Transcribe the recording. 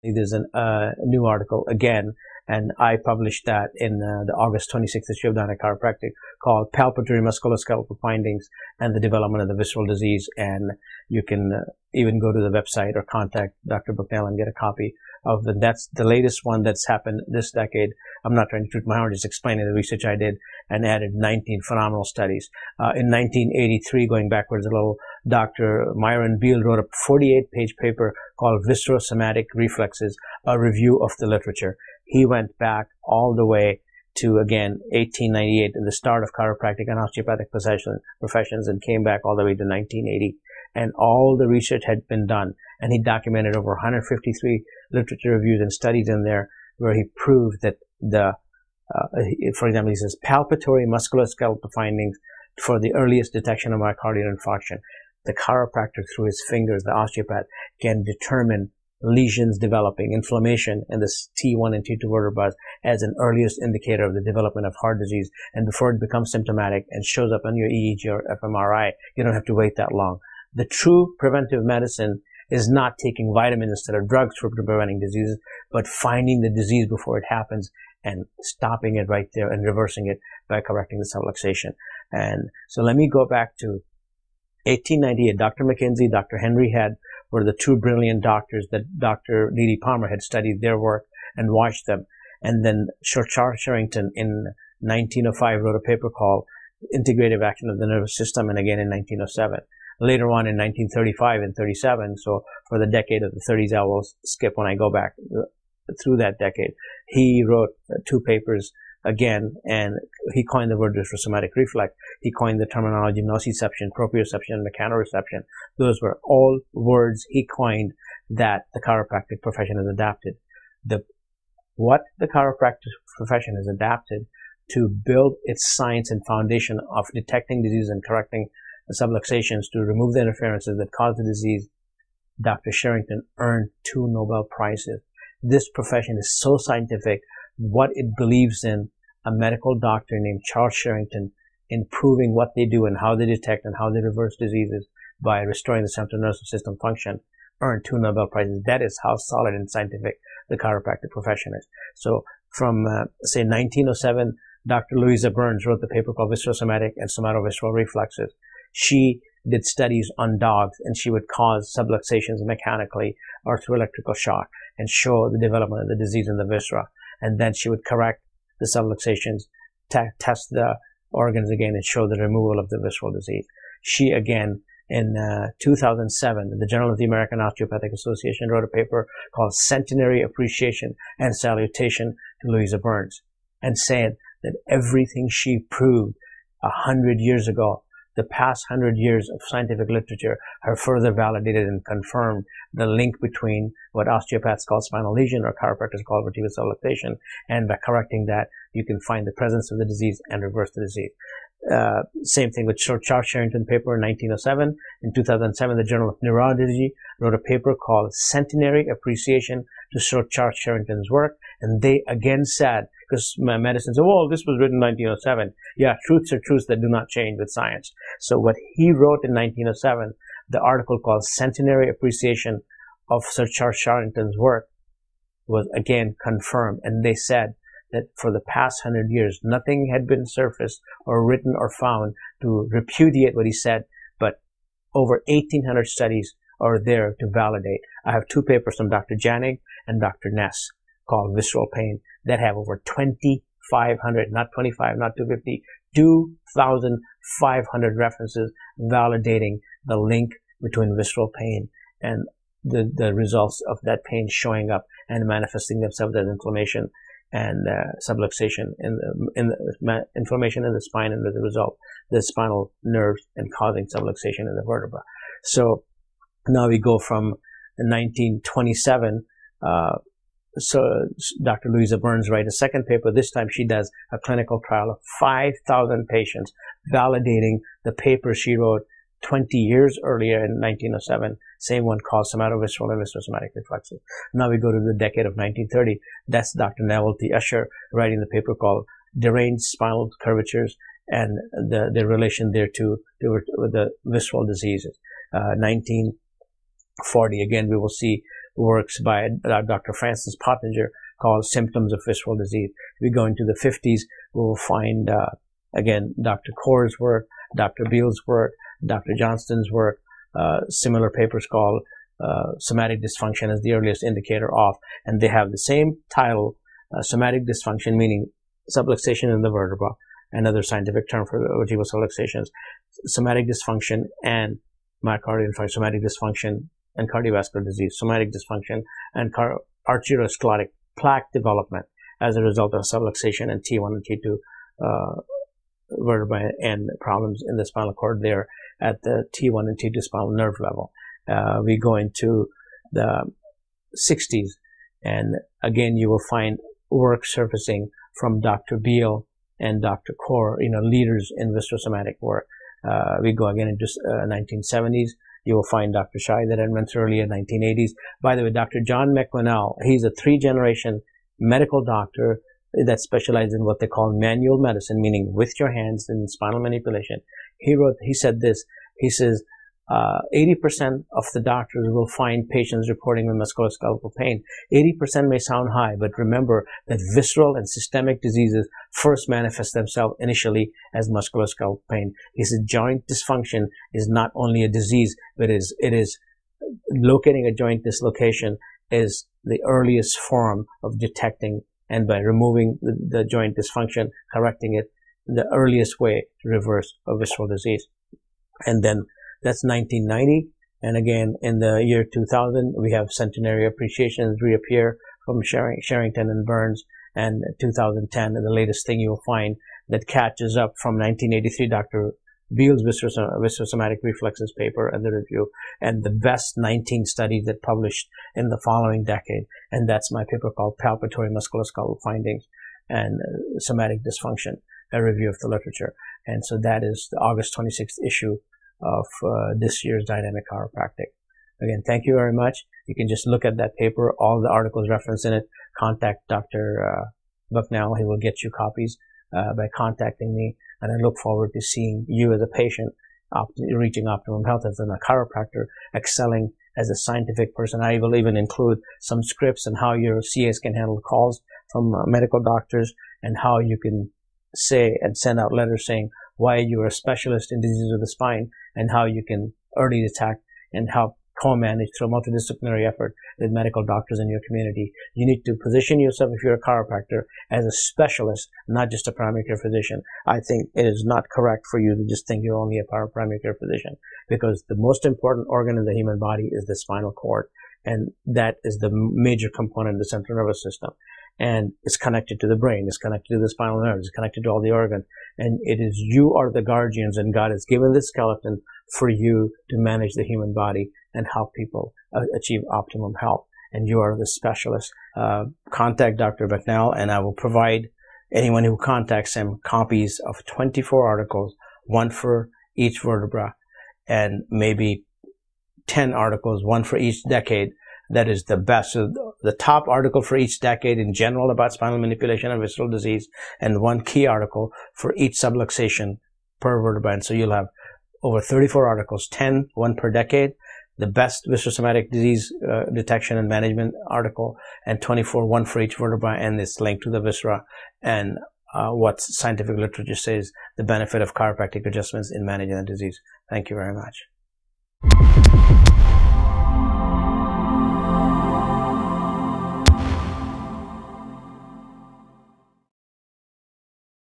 There's a new article again, and I published that in the August 26th issue of Dynamic Chiropractic, called Palpatory Musculoskeletal Findings and the Development of the Visceral Disease. And you can even go to the website or contact Dr. Bucknell and get a copy of the, that's the latest one that's happened this decade. I'm not trying to toot my horn, just explaining the research I did, and added 19 phenomenal studies. In 1983, going backwards a little, Dr. Myron Beale wrote a 48-page paper called Viscerosomatic Reflexes, a review of the literature. He went back all the way to, again, 1898, the start of chiropractic and osteopathic professions, and came back all the way to 1980. And all the research had been done, and he documented over 153 literature reviews and studies in there where he proved that for example, he says, palpatory musculoskeletal findings for the earliest detection of myocardial infarction. The chiropractor, through his fingers, the osteopath, can determine lesions developing, inflammation in the T1 and T2 vertebrae as an earliest indicator of the development of heart disease. And before it becomes symptomatic and shows up on your EEG or fMRI, you don't have to wait that long. The true preventive medicine is not taking vitamins instead of drugs for preventing diseases, but finding the disease before it happens and stopping it right there and reversing it by correcting the subluxation. And so let me go back to 1898. Dr. McKenzie, Dr. Henry Head were the two brilliant doctors that Dr. D.D. Palmer had studied their work and watched them. And then Charles Sherrington in 1905 wrote a paper called Integrative Action of the Nervous System, and again in 1907. Later on in 1935 and 37, so for the decade of the 30s, I will skip when I go back through that decade. He wrote two papers again, and he coined the word viscerosomatic reflex. He coined the terminology nociception, proprioception, and mechanoreception. Those were all words he coined that the chiropractic profession has adapted. What the chiropractic profession has adapted to build its science and foundation of detecting disease and correcting the subluxations to remove the interferences that cause the disease. Dr. Sherrington earned 2 Nobel Prizes. This profession is so scientific. What it believes in, a medical doctor named Charles Sherrington, in proving what they do and how they detect and how they reverse diseases by restoring the central nervous system function, earned 2 Nobel Prizes. That is how solid and scientific the chiropractic profession is. So from, say, 1907, Dr. Louisa Burns wrote the paper called Viscerosomatic and Somatovisceral Reflexes. She did studies on dogs, and she would cause subluxations mechanically or through electrical shock and show the development of the disease in the viscera. And then she would correct the subluxations, test the organs again, and show the removal of the visceral disease. She again, in 2007, the Journal of the American Osteopathic Association wrote a paper called Centenary Appreciation and Salutation to Louisa Burns, and said that everything she proved 100 years ago, the past 100 years of scientific literature, have further validated and confirmed the link between what osteopaths call spinal lesion or chiropractors call vertebral subluxation. And by correcting that, you can find the presence of the disease and reverse the disease. Same thing with Charles Sherrington paper in 1907. In 2007, the Journal of Neurology wrote a paper called Centenary Appreciation to show Charles Sherrington's work. And they again said, because medicine said, well, this was written in 1907. Yeah, truths are truths that do not change with science. So what he wrote in 1907, the article called Centenary Appreciation of Sir Charles Sherrington's work, was again confirmed. And they said that for the past 100 years, nothing had been surfaced or written or found to repudiate what he said, but over 1,800 studies are there to validate. I have 2 papers from Dr. Janig and Dr. Ness called Visceral Pain that have over 2,500, not 25, not 250, 2,500 references validating the link between visceral pain and the results of that pain showing up and manifesting themselves as inflammation and subluxation in the inflammation in the spine, and as a result, the spinal nerves, and causing subluxation in the vertebra. So now we go from 1927. So Dr. Louisa Burns writes a second paper. This time she does a clinical trial of 5,000 patients, validating the paper she wrote 20 years earlier in 1907, same one called Somatovisceral and Viscerosomatic Reflexes. Now we go to the decade of 1930. That's Dr. Neville T. Usher writing the paper called Deranged Spinal Curvatures and the relation there to the visceral diseases. 1940, again, we will see works by Dr. Francis Pottinger called Symptoms of Visceral Disease. If we go into the 50s, we'll find, again, Dr. Kaur's work, Dr. Beal's work, Dr. Johnston's work, similar papers called somatic dysfunction as the earliest indicator of, and they have the same title, somatic dysfunction, meaning subluxation in the vertebra, another scientific term for vertebral subluxations, somatic dysfunction and myocardial infarction, somatic dysfunction and cardiovascular disease, somatic dysfunction and arteriosclerotic plaque development as a result of subluxation and T1 and T2 vertebrae and problems in the spinal cord there at the T1 and T2 spinal nerve level. We go into the 60s, and again you will find work surfacing from Dr. Beal and Dr. Kaur, leaders in viscerosomatic work. We go again into 1970s. You will find Dr. Shai that I mentioned earlier, 1980s. By the way, Dr. John McWennell, he's a 3-generation medical doctor that specializes in what they call manual medicine, meaning with your hands and spinal manipulation. He said this, he says, 80% of the doctors will find patients reporting with musculoskeletal pain. 80% may sound high, but remember that visceral and systemic diseases first manifest themselves initially as musculoskeletal pain. He said joint dysfunction is not only a disease, but it is locating a joint dislocation is the earliest form of detecting, and by removing the joint dysfunction, correcting it, the earliest way to reverse a visceral disease. And then that's 1990. And again, in the year 2000, we have centenary appreciations reappear from Sherrington and Burns. And 2010, and the latest thing you'll find that catches up from 1983, Dr. Beal's viscerosomatic reflexes paper and the review, and the best 19 studies that published in the following decade. And that's my paper called Palpatory Musculoskeletal Findings and Somatic Dysfunction, a review of the literature. And so that is the August 26th issue of this year's Dynamic Chiropractic. Again, thank you very much. You can just look at that paper, all the articles referenced in it. Contact Dr. Bucknell. He will get you copies by contacting me. And I look forward to seeing you as a patient reaching optimum health as a chiropractor, excelling as a scientific person. I will even include some scripts on how your CAs can handle calls from medical doctors and how you can say and send out letters saying why you are a specialist in diseases of the spine and how you can early detect and help co-manage through a multidisciplinary effort with medical doctors in your community. You need to position yourself, if you're a chiropractor, as a specialist, not just a primary care physician. I think it is not correct for you to just think you're only a primary care physician, because the most important organ in the human body is the spinal cord, and that is the major component of the central nervous system. And it's connected to the brain, it's connected to the spinal nerves, it's connected to all the organs. And it is, you are the guardians, and God has given this skeleton for you to manage the human body and help people achieve optimum health. And you are the specialist. Contact Dr. Bucknell, and I will provide anyone who contacts him copies of 24 articles, one for each vertebra, and maybe 10 articles, one for each decade. That is the best. So the top article for each decade in general about spinal manipulation and visceral disease, and one key article for each subluxation per vertebra. And so you'll have over 34 articles, 10, one per decade, the best viscerosomatic disease detection and management article, and 24, one for each vertebra, and it's linked to the viscera and what scientific literature says the benefit of chiropractic adjustments in managing the disease. Thank you very much.